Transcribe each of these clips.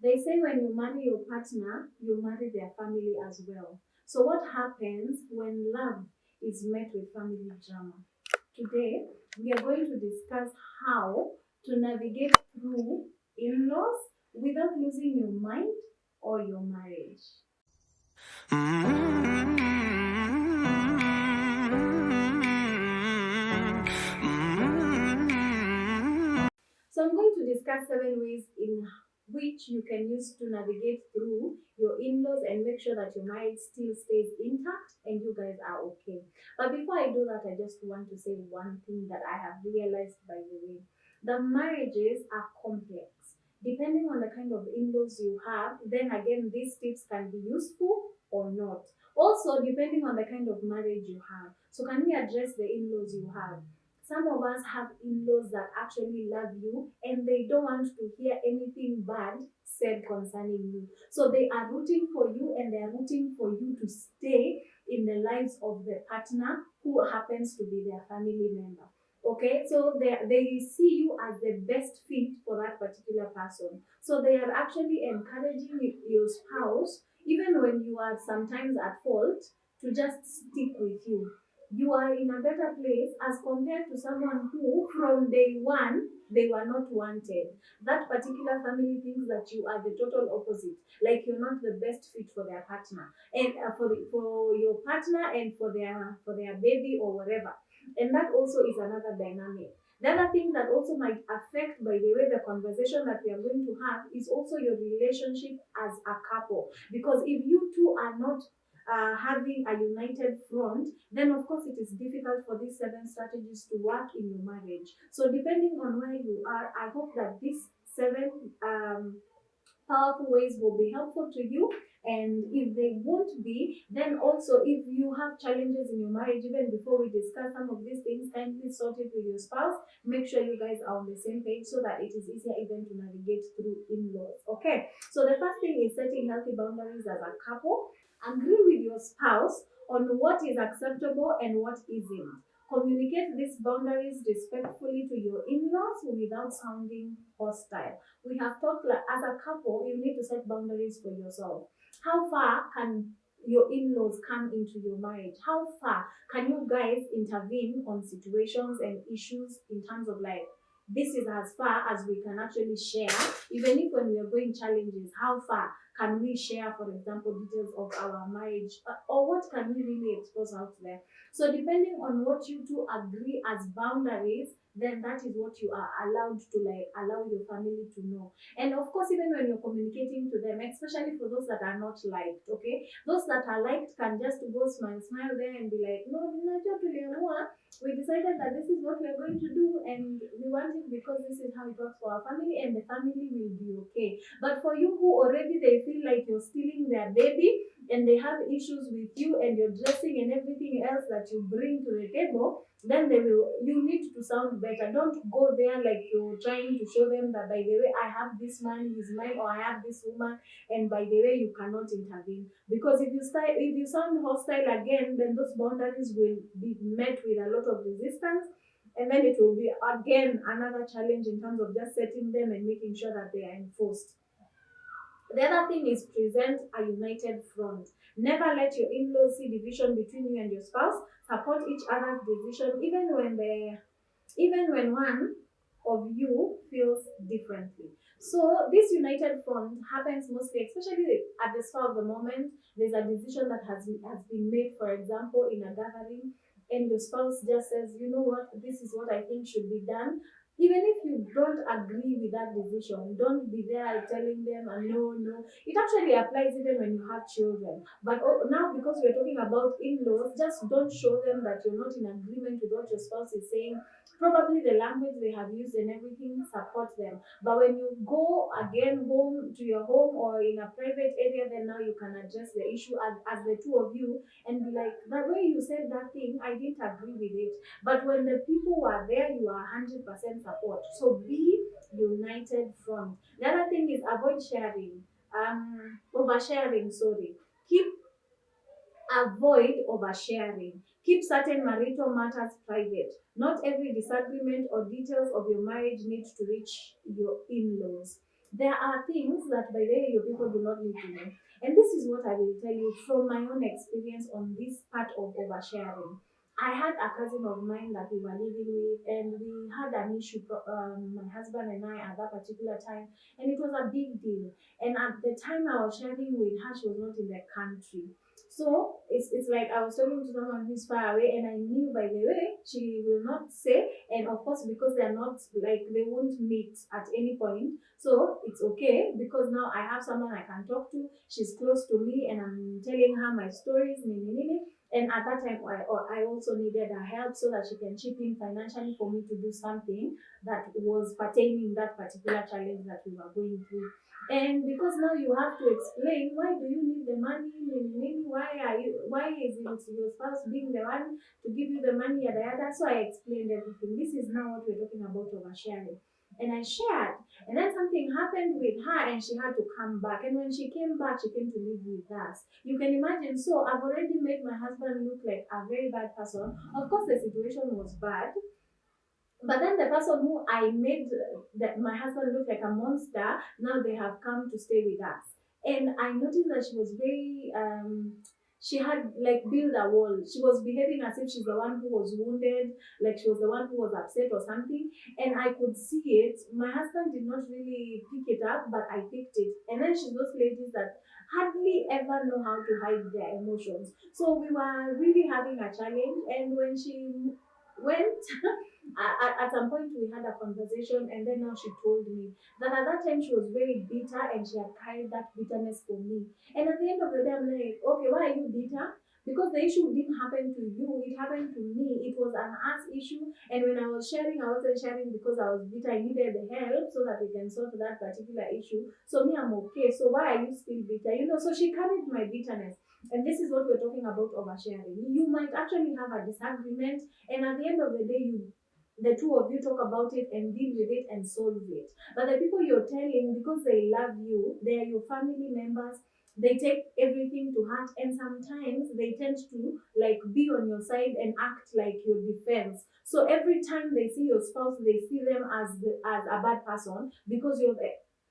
They say when you marry your partner, you marry their family as well. So, what happens when love is met with family drama? Today, we are going to discuss how to navigate through in laws without losing your mind or your marriage. So I'm going to discuss 7 ways in which you can use to navigate through your in-laws and make sure that your marriage still stays intact and you guys are okay. But before I do that, I just want to say one thing that I have realized by the way. The marriages are complex. Depending on the kind of in-laws you have, then again, these tips can be useful or not. Also, depending on the kind of marriage you have. So can we address the in-laws you have? Some of us have in-laws that actually love you and they don't want to hear anything bad said concerning you. So they are rooting for you and they are rooting for you to stay in the lives of the partner who happens to be their family member. Okay, so they see you as the best fit for that particular person. So they are actually encouraging your spouse, even when you are sometimes at fault, to just stick with you. You are in a better place as compared to someone who from day one they were not wanted. That particular family thinks that you are the total opposite, like you're not the best fit for their partner and for your partner and for their baby or whatever. And that also is another dynamic. The other thing that also might affect, by the way, the conversation that we are going to have is also your relationship as a couple. Because if you two are not having a united front, then of course it is difficult for these 7 strategies to work in your marriage. So depending on where you are, I hope that these 7 powerful ways will be helpful to you. And if they won't be, then also if you have challenges in your marriage, even before we discuss some of these things, kindly sort it with your spouse. Make sure you guys are on the same page so that it is easier even to navigate through in-laws. Okay, so the first thing is setting healthy boundaries as a couple. Agree with your spouse on what is acceptable and what isn't. Communicate these boundaries respectfully to your in-laws without sounding hostile. We have talked, like as a couple, you need to set boundaries for yourself. How far can your in-laws come into your marriage? How far can you guys intervene on situations and issues in terms of like, this is as far as we can actually share, even if when we are going challenges, how far can we share, for example, details of our marriage, or what can we really expose out there? So depending on what you two agree as boundaries, then that is what you are allowed to like allow your family to know. And of course, even when you're communicating to them, especially for those that are not liked, okay, those that are liked can just go smile there and be like, no, we decided that this is what we are going to do and we want it because this is how it works for our family and the family will be okay. But for you who already they feel like you're stealing their baby and they have issues with you and your dressing and everything else that you bring to the table, then they will, you need to sound better. Don't go there like you're trying to show them that, by the way, I have this man, he's mine, or I have this woman, and by the way, you cannot intervene. Because if you sound hostile again, then those boundaries will be met with a lot of resistance, and then it will be again another challenge in terms of just setting them and making sure that they are enforced. The other thing is present a united front. Never let your in-laws see division between you and your spouse. Support each other's decision, even when one of you feels differently. So this united front happens mostly, especially at the spur of the moment. There's a decision that has been made, for example, in a gathering, and your spouse just says, you know what, this is what I think should be done. Even if you don't agree with that decision, don't be there telling them, no, no. It actually applies even when you have children. But now, because we're talking about in-laws, just don't show them that you're not in agreement with what your spouse is saying. Probably the language they have used and everything, support them. But when you go again home to your home or in a private area, then now you can address the issue as the two of you and be like, the way you said that thing, I didn't agree with it. But when the people were there, you are 100% support. So be united front. The other thing is avoid sharing. Oversharing, sorry. Avoid oversharing. Keep certain marital matters private. Not every disagreement or details of your marriage needs to reach your in-laws. There are things that by the way your people do not need to know. And this is what I will tell you from my own experience on this part of oversharing. I had a cousin of mine that we were living with, and we had an issue, my husband and I, at that particular time, and it was a big deal. And at the time I was sharing with her, she was not in the country. So it's like I was talking to someone who's far away, and I knew by the way she will not say, and of course because they're not like they won't meet at any point, so it's okay because now I have someone I can talk to. She's close to me, and I'm telling her my stories, nini, nini. And at that time, I also needed her help so that she can chip in financially for me to do something that was pertaining that particular challenge that we were going through. And because now you have to explain why do you need the money, why is it your spouse being the one to give you the money and the other. So I explained everything. This is now what we're talking about oversharing. And I shared. And then something happened with her and she had to come back. And when she came back, she came to live with us. You can imagine. So I've already made my husband look like a very bad person. Of course, the situation was bad. But then the person who I made that my husband look like a monster, now they have come to stay with us. And I noticed that she was very she had like built a wall. She was behaving as if she's the one who was wounded, like she was the one who was upset or something. And I could see it. My husband did not really pick it up, but I picked it. And then she's those ladies that hardly ever know how to hide their emotions. So we were really having a challenge. And when she went at some point we had a conversation, and then now she told me that at that time she was very bitter and she had carried that bitterness for me. And at the end of the day I'm like, okay, why are you bitter? Because the issue didn't happen to you, it happened to me. It was an us issue, and when I was sharing, I wasn't sharing because I was bitter. I needed the help so that we can solve that particular issue. So me, I'm okay, so why are you still bitter? So she carried my bitterness. And this is what we're talking about oversharing. You might actually have a disagreement, and at the end of the day, the two of you talk about it and deal with it and solve it. But the people you're telling, because they love you, they are your family members, they take everything to heart, and sometimes they tend to like be on your side and act like your defense. So every time they see your spouse, they see them as a bad person because you're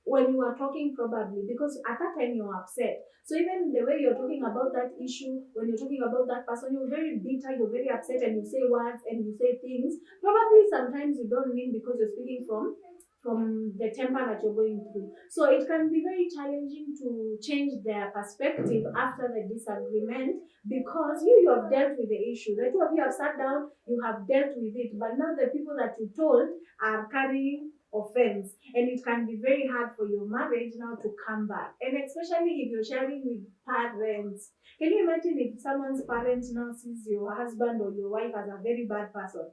when you are talking, probably because at that time you're upset. So even the way you're talking about that issue, when you're talking about that person, you're very bitter, you're very upset, and you say words and you say things probably sometimes you don't mean because you're speaking from the temper that you're going through. So it can be very challenging to change their perspective after the disagreement because you have dealt with the issue. The two of you have sat down, you have dealt with it, but now the people that you told are carrying offense, and it can be very hard for your marriage now to come back, and especially if you're sharing with parents. Can you imagine if someone's parent now sees your husband or your wife as a very bad person?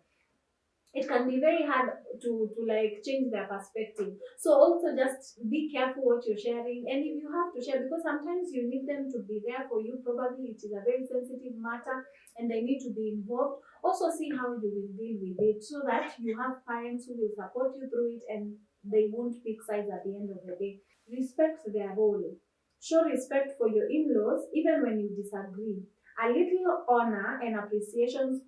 It can be very hard to like change their perspective. So also just be careful what you're sharing, and if you have to share, because sometimes you need them to be there for you, probably it is a very sensitive matter and they need to be involved. Also see how you will deal with it so that you have parents who will support you through it and they won't pick sides at the end of the day. Respect their role. Show respect for your in-laws even when you disagree. A little honor and appreciation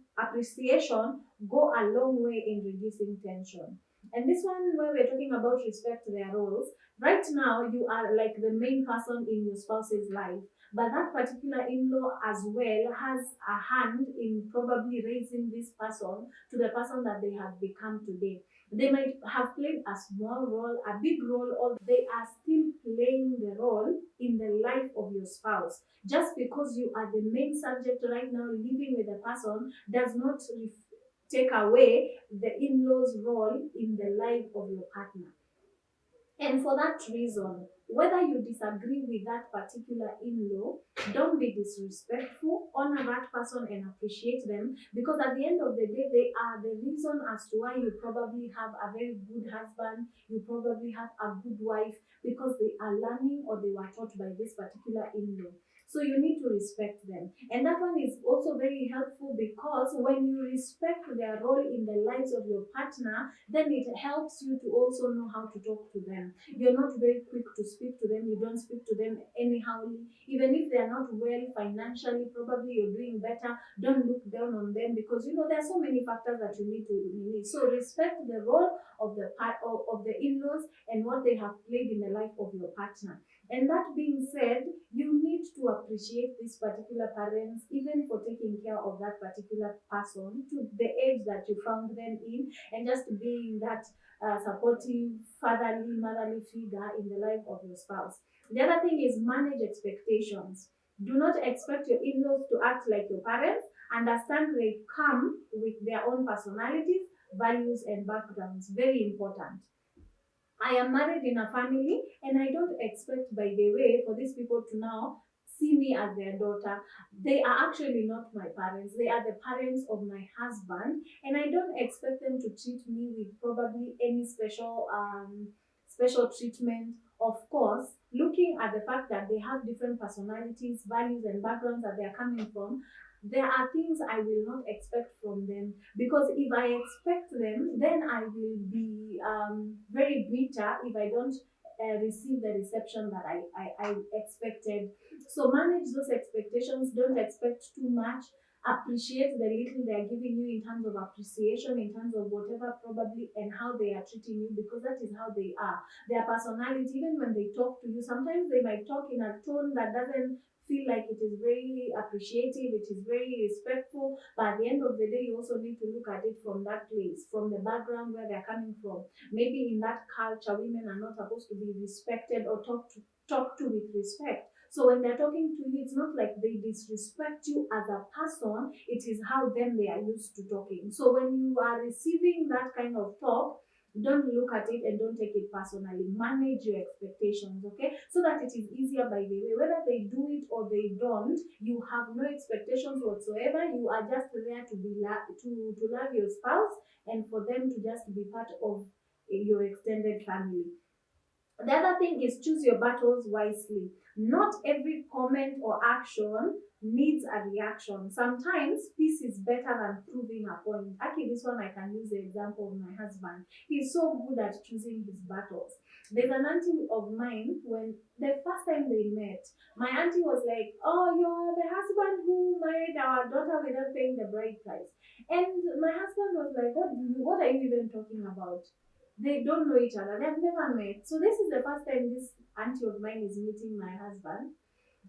go a long way in reducing tension. And this one, where we're talking about respect their roles, right now you are like the main person in your spouse's life, but that particular in-law as well has a hand in probably raising this person to the person that they have become today. They might have played a small role, a big role, or they are still playing the role in the life of your spouse. Just because you are the main subject right now living with the person does not take away the in-laws role in the life of your partner. And for that reason, whether you disagree with that particular in-law, don't be disrespectful, honor that person and appreciate them, because at the end of the day, they are the reason as to why you probably have a very good husband, you probably have a good wife, because they are learning or they were taught by this particular in-law. So you need to respect them. And that one is also very helpful because when you respect their role in the lives of your partner, then it helps you to also know how to talk to them. You're not very quick to speak to them, you don't speak to them anyhow. Even if they they're not well financially, probably you're doing better. Don't look down on them, because there are so many factors that you need to need. So respect the role of the part of the in-laws and what they have played in the life of your partner. And that being said, you need to appreciate these particular parents, even for taking care of that particular person to the age that you found them in, and just being that supportive, motherly figure in the life of your spouse. The other thing is manage expectations. Do not expect your in-laws to act like your parents. Understand they come with their own personalities, values, and backgrounds. Very important. I am married in a family, and I don't expect, by the way, for these people to now see me as their daughter. They are actually not my parents. They are the parents of my husband, and I don't expect them to treat me with probably any special treatment. Of course, looking at the fact that they have different personalities, values, and backgrounds that they are coming from, there are things I will not expect from them, because if I expect them, then I will be very bitter if I don't receive the reception that I expected. So manage those expectations. Don't expect too much. Appreciate the little they are giving you in terms of appreciation, in terms of whatever probably, and how they are treating you, because that is how they are. Their personality, even when they talk to you, sometimes they might talk in a tone that doesn't feel like it is very appreciative, it is very respectful, but at the end of the day, you also need to look at it from that place, from the background where they're coming from. Maybe in that culture, women are not supposed to be respected or talk to with respect. So when they're talking to you, it's not like they disrespect you as a person, it is how them they are used to talking. So when you are receiving that kind of talk, don't look at it and don't take it personally. Manage your expectations, okay? So that it is easier, by the way. Whether they do it or they don't, you have no expectations whatsoever. You are just there to to love your spouse, and for them to just be part of your extended family. The other thing is choose your battles wisely. Not every comment or action needs a reaction. Sometimes peace is better than proving a point. Actually, this one I can use the example of my husband. He's so good at choosing his battles. There's an auntie of mine, when the first time they met, my auntie was like, "Oh, you're the husband who married our daughter without paying the bride price." And my husband was like, what are you even talking about? They don't know each other. They've never met. So this is the first time this auntie of mine is meeting my husband.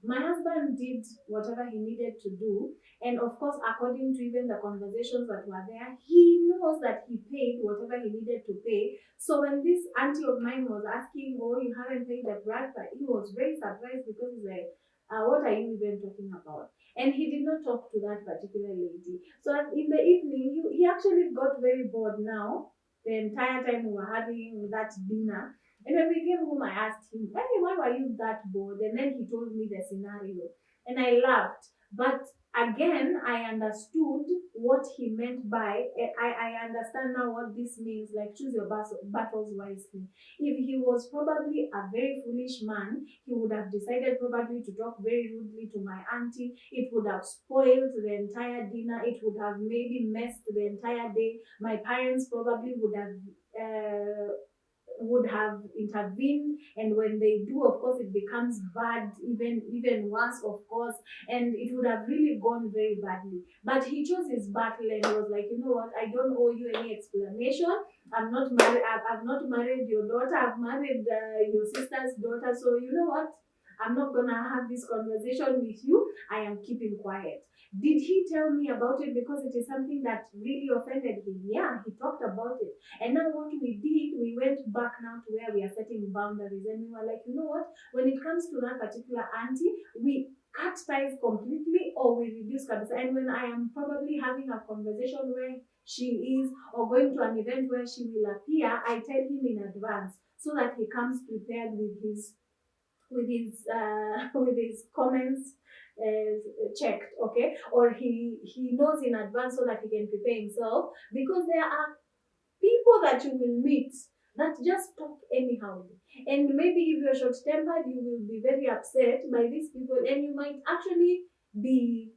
My husband did whatever he needed to do. And of course, according to even the conversations that were there, he knows that he paid whatever he needed to pay. So when this auntie of mine was asking, "Oh, you haven't paid the bride price," he was very surprised, because he's like, "What are you even talking about?" And he did not talk to that particular lady. So in the evening, he actually got very bored now, the entire time we were having that dinner. And when we came home, I asked him, "Hey, why were you that bored?" And then he told me the scenario. And I laughed. But again, I understood what he meant by, I understand now what this means, like choose your battles wisely. If he was probably a very foolish man, he would have decided probably to talk very rudely to my auntie. It would have spoiled the entire dinner. It would have maybe messed the entire day. My parents probably uh, would have intervened, and when they do, of course, it becomes bad, even worse, of course, and it would have really gone very badly. But he chose his battle, and he was like, "You know what, I don't owe you any explanation. I'm not married. I've not married your daughter. I've married your sister's daughter, so you know what, I'm not gonna have this conversation with you. I am keeping quiet." Did he tell me about it because it is something that really offended him? Yeah, he talked about it. And now what we did, we went back now to where we are setting boundaries, and we were like, "You know what? When it comes to that particular auntie, we cut ties completely, or we reduce cabs." And when I am probably having a conversation where she is, or going to an event where she will appear, I tell him in advance, so that he comes prepared with his with his comments checked, okay, or he knows in advance, so that he can prepare himself, because there are people that you will meet that just talk anyhow. And maybe if you're short tempered, you will be very upset by these people, and you might actually be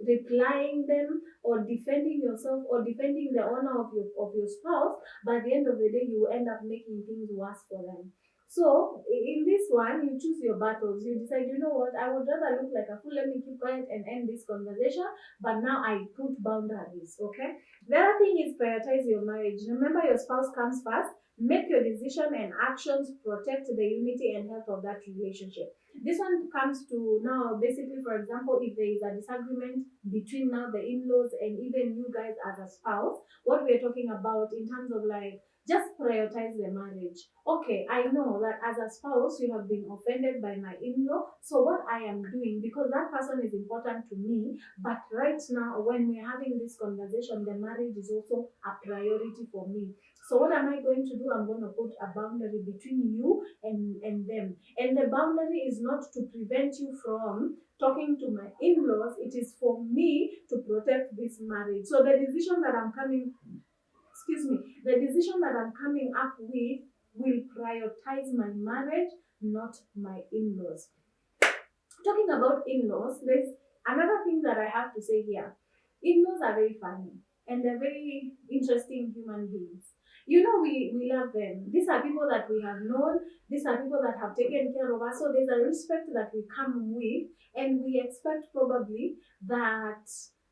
replying them, or defending yourself, or defending the honor of your spouse. But at the end of the day, you will end up making things worse for them. So in this one, you choose your battles. You decide, you know what, I would rather look like a fool. Let me keep quiet and end this conversation. But now I put boundaries. Okay. The other thing is prioritize your marriage. Remember, your spouse comes first. Make your decision and actions protect the unity and health of that relationship. This one comes to now, basically, for example, if there is a disagreement between now the in-laws and even you guys as a spouse, what we're talking about in terms of like just prioritize the marriage. Okay, I know that as a spouse, you have been offended by my in law. So, what I am doing, because that person is important to me, but right now, when we're having this conversation, the marriage is also a priority for me. So, what am I going to do? I'm going to put a boundary between you and them. And the boundary is not to prevent you from talking to my in laws, it is for me to protect this marriage. So, the decision that I'm coming the decision that I'm coming up with will prioritize my marriage, not my in-laws. Talking about in-laws, there's another thing that I have to say here. In-laws are very funny and they're very interesting human beings. You know, we love them. These are people that we have known. These are people that have taken care of us. So there's a respect that we come with, and we expect probably that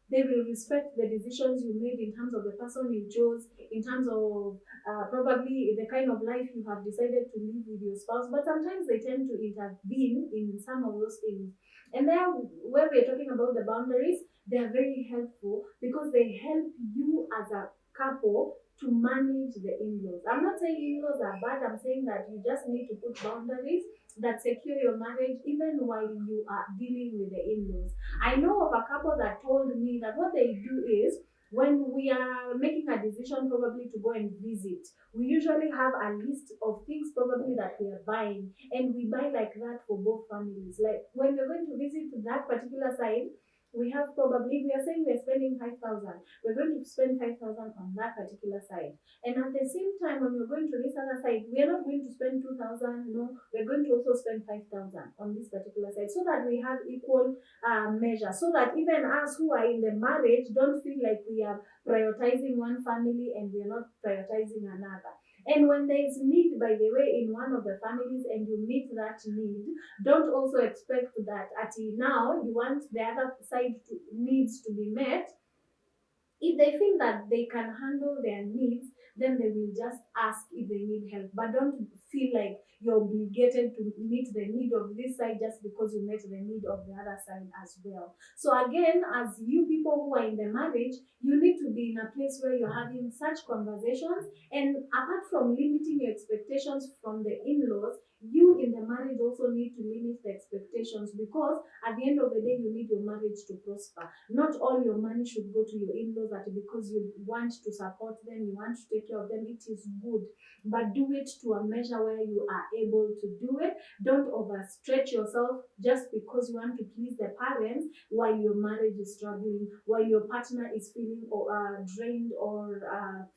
they will respect the decisions you made in terms of the person you chose, in terms of probably the kind of life you have decided to live with your spouse. But sometimes they tend to intervene in some of those things. And there, where we're talking about the boundaries, they are very helpful because they help you as a couple to manage the in-laws. I'm not saying in-laws are bad. I'm saying that you just need to put boundaries that secure your marriage even while you are dealing with the in-laws. I know of a couple that told me that what they do is when we are making a decision probably to go and visit, we usually have a list of things probably that we are buying, and we buy like that for both families. Like when we're going to visit that particular side, we have probably, we are saying we're spending 5,000, we're going to spend 5,000 on that particular side. And at the same time, when we're going to this other side, we are not going to spend 2,000, no, we're going to also spend 5,000 on this particular side, so that we have equal measure, so that even us who are in the marriage don't feel like we are prioritizing one family and we are not prioritizing another. And when there is need, by the way, in one of the families and you meet that need, don't also expect that at now you want the other side needs to be met. If they feel that they can handle their needs, then they will just ask if they need help. But don't feel like you're obligated to meet the need of this side just because you met the need of the other side as well. So again, as you people who are in the marriage, you need to be in a place where you're having such conversations. And apart from limiting your expectations from the in-laws, you in the marriage also need to limit the expectations, because at the end of the day, you need your marriage to prosper. Not all your money should go to your in-laws that because you want to support them, you want to take care of them. It is good, but do it to a measure where you are able to do it. Don't overstretch yourself just because you want to please the parents while your marriage is struggling, while your partner is feeling drained or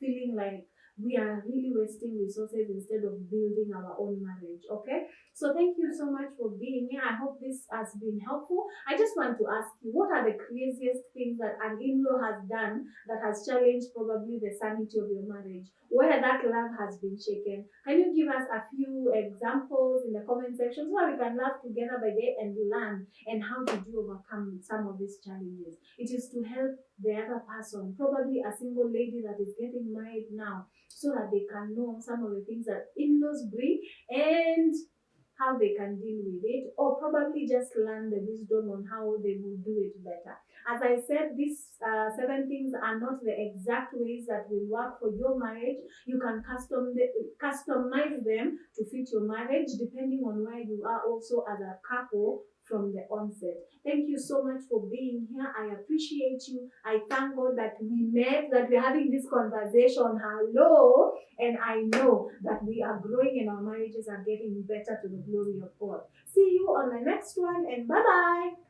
feeling like we are really wasting resources instead of building our own marriage. Okay, so thank you so much for being here. I hope this has been helpful. I just want to ask you, what are the craziest things that an in-law has done that has challenged probably the sanity of your marriage, where that love has been shaken? Can you give us a few examples in the comment section so that we can laugh together by day and learn and how did you overcome some of these challenges? It is to help the other person, probably a single lady that is getting married now, so that they can know some of the things that in-laws bring and how they can deal with it, or probably just learn the wisdom on how they will do it better. As I said, these 7 things are not the exact ways that will work for your marriage. You can customize them to fit your marriage depending on where you are also as a couple from the onset. Thank you so much for being here. I appreciate you. I thank God that we met, that we're having this conversation. Hello. And I know that we are growing and our marriages are getting better to the glory of God. See you on the next one, and bye-bye.